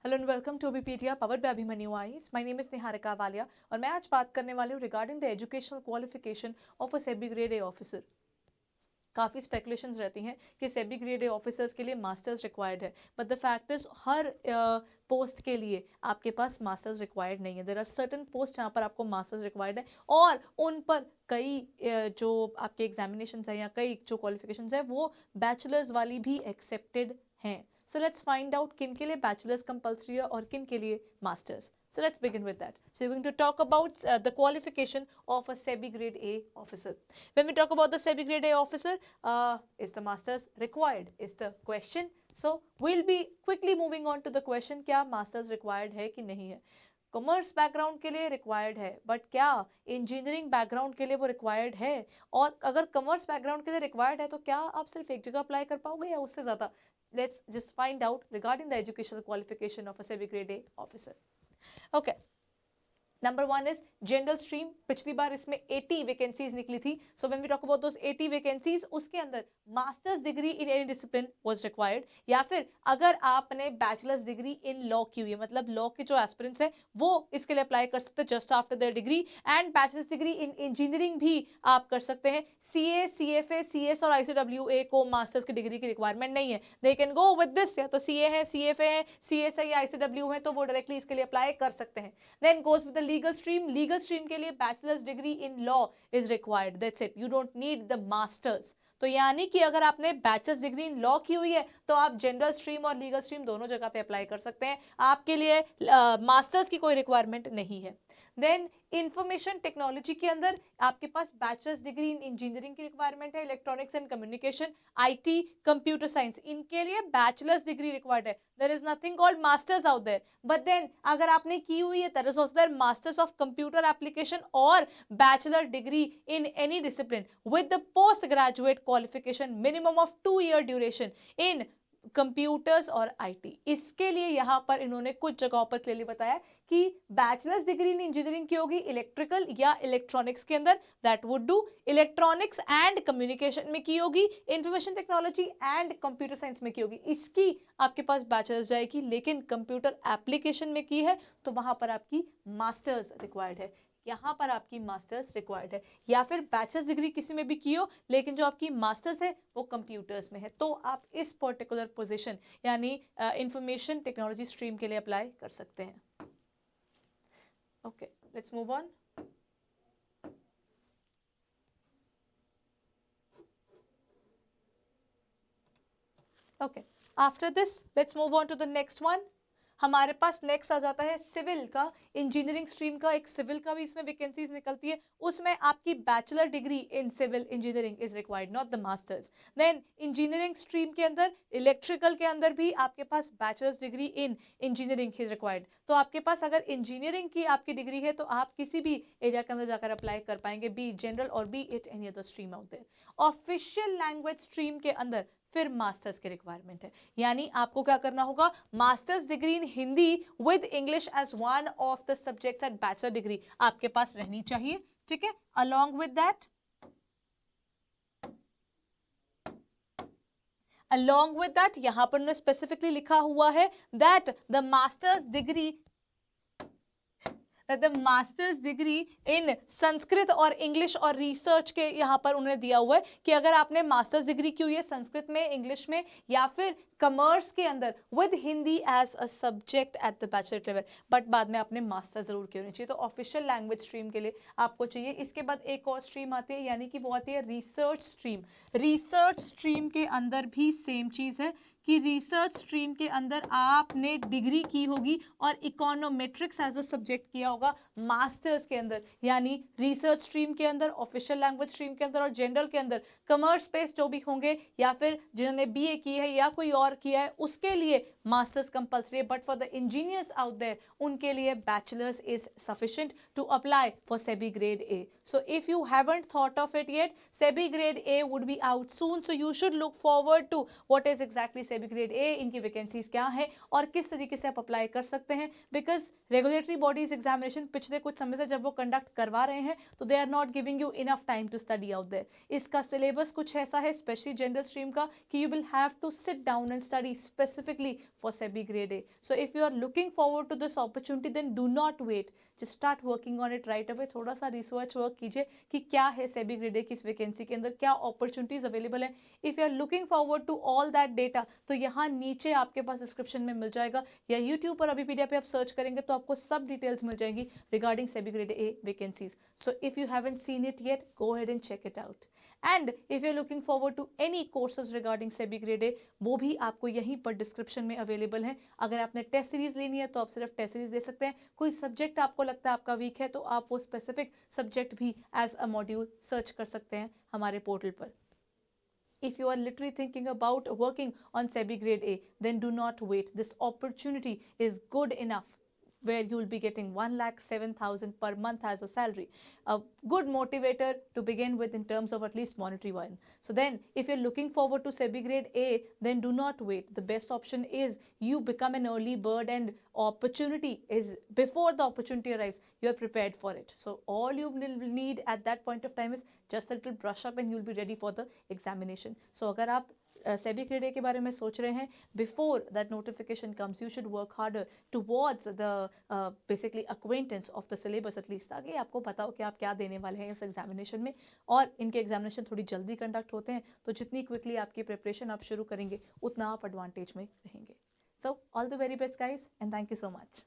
Hello and welcome to BPTR powered by Abhimanyu IAS. My name is Niharika Walia और मैं आज बात करने वाली हूँ regarding the educational qualification of a SEBI grade A officer. काफ़ी स्पेकुलेशंस रहती हैं कि सेबी ग्रेड ए ऑफिसर्स के लिए मास्टर्स रिक्वायर्ड है, बट द फैक्ट इज हर पोस्ट के लिए आपके पास मास्टर्स रिक्वायर्ड नहीं है। देयर आर सर्टन पोस्ट जहाँ पर आपको मास्टर्स रिक्वायर्ड है और उन पर कई जो आपके एग्जामिनेशन है या कई जो क्वालिफिकेशंस है वो बैचलर्स वाली भी एक्सेप्टेड हैं। So let's find out किन के लिए bachelor's compulsory है और किन के लिए masters. So let's begin with that. So you're going to talk about the qualification of a SEBI grade A officer. When we talk about the SEBI grade A officer, is the masters required? Is the question. So we'll be quickly moving on to the question क्या masters required है कि नहीं है. Commerce background के लिए required है, but क्या engineering background के लिए वो रिक्वायर्ड है? और अगर कॉमर्स बैकग्राउंड के लिए रिक्वायर्ड है तो क्या आप सिर्फ एक जगह अप्लाई कर पाओगे या उससे ज़्यादा? Let's just find out regarding the educational qualification of a SEBI grade A officer. Okay. Number 1 is general stream. पिछली बार इसमें 80 वैकेंसीज निकली थी। So when we talk about those 80 vacancies, उसके अंदर masters degree in any discipline was required, या फिर अगर आपने बैचलर्स डिग्री इन लॉ की हुई है, मतलब लॉ के जो एस्पिरेंट्स है वो इसके लिए अप्लाई कर सकते हैं just after their degree. And bachelors degree in engineering भी आप कर सकते हैं। सीए, सीएफए, सीएस और आईसीडब्ल्यूए को मास्टर्स की डिग्री की रिक्वायरमेंट नहीं है। They can go with this, या तो सीए है, सीएफए है, सीएस है या आईसीडब्ल्यू है, तो वो डायरेक्टली इसके लिए अप्लाई कर सकते हैं। Then goes with the legal stream. Legal stream के लिए bachelors degree in law is required, that's it, you don't need the masters. तो यानी कि अगर आपने बैचलर्स डिग्री इन लॉ की हुई है तो आप जनरल स्ट्रीम और लीगल स्ट्रीम दोनों जगह पे अप्लाई कर सकते हैं, आपके लिए मास्टर्स की कोई रिक्वायरमेंट नहीं है। देन इंफॉर्मेशन टेक्नोलॉजी के अंदर आपके पास बैचलर्स डिग्री इन इंजीनियरिंग की रिक्वायरमेंट है। Electronics and communication, IT, computer science, इनके लिए बैचलर्स डिग्री रिक्वायर्ड है। There is nothing called masters out there. But then अगर आपने की हुई है, there is also there masters of computer application और bachelor degree in any discipline with the post graduate qualification minimum of 2 year duration in computers और IT. इसके लिए यहाँ पर इन्होंने कुछ जगहों पर क्लियरली बताया कि बैचलर्स डिग्री इन इंजीनियरिंग की होगी इलेक्ट्रिकल या इलेक्ट्रॉनिक्स के अंदर, that would do. Electronics and communication में की होगी, information technology and computer science में की होगी, इसकी आपके पास बैचलर्स जाएगी। लेकिन कंप्यूटर एप्लीकेशन में की है तो वहां पर आपकी मास्टर्स रिक्वायर्ड है, यहाँ पर आपकी मास्टर्स रिक्वायर्ड है। या फिर बैचलर्स डिग्री किसी में भी की हो लेकिन जो आपकी मास्टर्स है वो कंप्यूटर्स में है, तो आप इस पर्टिकुलर पोजीशन यानी इंफॉर्मेशन टेक्नोलॉजी स्ट्रीम के लिए अप्लाई कर सकते हैं। Okay, let's move on. Okay, after this, let's move on to the next one. हमारे पास नेक्स्ट आ जाता है सिविल का। इंजीनियरिंग स्ट्रीम का एक सिविल का भी इसमें वैकेंसीज निकलती है, उसमें आपकी bachelor degree in civil engineering is required, not the masters. Then engineering stream के अंदर इलेक्ट्रिकल के अंदर भी आपके पास bachelors degree in engineering is required. तो आपके पास अगर इंजीनियरिंग की आपकी डिग्री है तो आप किसी भी एरिया के अंदर जाकर अप्लाई कर पाएंगे, बी जनरल और be it any other stream out there. Official language stream के अंदर फिर मास्टर्स की रिक्वायरमेंट है, यानी आपको क्या करना होगा, masters degree in Hindi with English as one of the subjects at bachelor degree आपके पास रहनी चाहिए, ठीक है। अलोंग विद दैट, यहां पर उन्होंने स्पेसिफिकली लिखा हुआ है दैट द मास्टर्स डिग्री इन संस्कृत और इंग्लिश और रिसर्च के यहाँ पर उन्होंने दिया हुआ है कि अगर आपने मास्टर्स डिग्री की हुई है संस्कृत में, इंग्लिश में या फिर कॉमर्स के अंदर with Hindi as a subject at the bachelor level, but बाद में आपने मास्टर जरूर की होनी चाहिए। तो ऑफिशियल लैंग्वेज स्ट्रीम के लिए आपको चाहिए। इसके बाद एक और स्ट्रीम आती है, यानी कि वो आती है रिसर्च स्ट्रीम। रिसर्च स्ट्रीम के अंदर भी सेम चीज़ है कि रिसर्च स्ट्रीम के अंदर आपने डिग्री की होगी और इकोनोमेट्रिक्स एज अ सब्जेक्ट किया होगा मास्टर्स के अंदर, यानी रिसर्च स्ट्रीम के अंदर, ऑफिशियल लैंग्वेज स्ट्रीम के अंदर और जनरल के अंदर कॉमर्स बेस्ड जो भी होंगे या फिर जिन्होंने बीए की है या कोई और किया है उसके लिए मास्टर्स कंपल्सरी है। But for the engineers out there उनके लिए bachelors is sufficient to apply for SEBI grade A. So if you haven't thought of it yet, SEBI grade A would be out soon, so you should look forward to what is exactly SEBI grade A, इनकी vacancies क्या है और किस तरीके से आप apply कर सकते हैं, because regulatory bodies examination examination पिछले कुछ समय से जब वो कंडक्ट करवा रहे हैं तो they are not giving you enough time to study out there. इसका सिलेबस कुछ ऐसा है स्पेशली जनरल स्ट्रीम का कि you will have to sit down and study specifically for SEBI grade A. So if you are looking forward to this opportunity then do not wait, just start working on it right away. थोड़ा सा research work कीजिए कि क्या है SEBI grade ए की इस vacancy के अंदर, क्या अपॉर्चुनिटीज अवेलेबल है। If you are looking forward to all that data तो यहाँ नीचे आपके पास डिस्क्रिप्शन में मिल जाएगा या यूट्यूब पर अभी पीडीएफ पे आप सर्च करेंगे तो आपको सब डिटेल्स मिल जाएंगी regarding SEBI grade A vacancies. So if you haven't seen it yet, go ahead and check it out. And if you are looking forward to any courses regarding SEBI grade A, वो भी आपको यहीं पर डिस्क्रिप्शन में available है। अगर आपने test series लेनी है तो आप सिर्फ टेस्ट सीरीज ले सकते हैं। कोई सब्जेक्ट आपको लगता है आपका वीक है तो आप वो स्पेसिफिक सब्जेक्ट भी एज अ मॉड्यूल सर्च कर सकते हैं हमारे पोर्टल पर। If you are literally thinking about working on SEBI grade A, then do not wait. This opportunity is good enough where you will be getting 1,07,000 per month as a salary. A good motivator to begin with in terms of at least monetary one. So then if you're looking forward to SEBI grade A, then do not wait. The best option is you become an early bird and opportunity is before the opportunity arrives, you are prepared for it. So all you will need at that point of time is just a little brush up and you'll be ready for the examination. So अगर आप SEBI grade ए के बारे में सोच रहे हैं, before that notification comes you should work harder towards the basically acquaintance of the syllabus at least, ताकि आपको पता हो कि आप क्या देने वाले हैं इस एग्जामिनेशन में। और इनके एग्जामिनेशन थोड़ी जल्दी कंडक्ट होते हैं तो जितनी क्विकली आपकी प्रिपरेशन आप शुरू करेंगे उतना आप एडवांटेज में रहेंगे। So all the very best guys and thank you so much.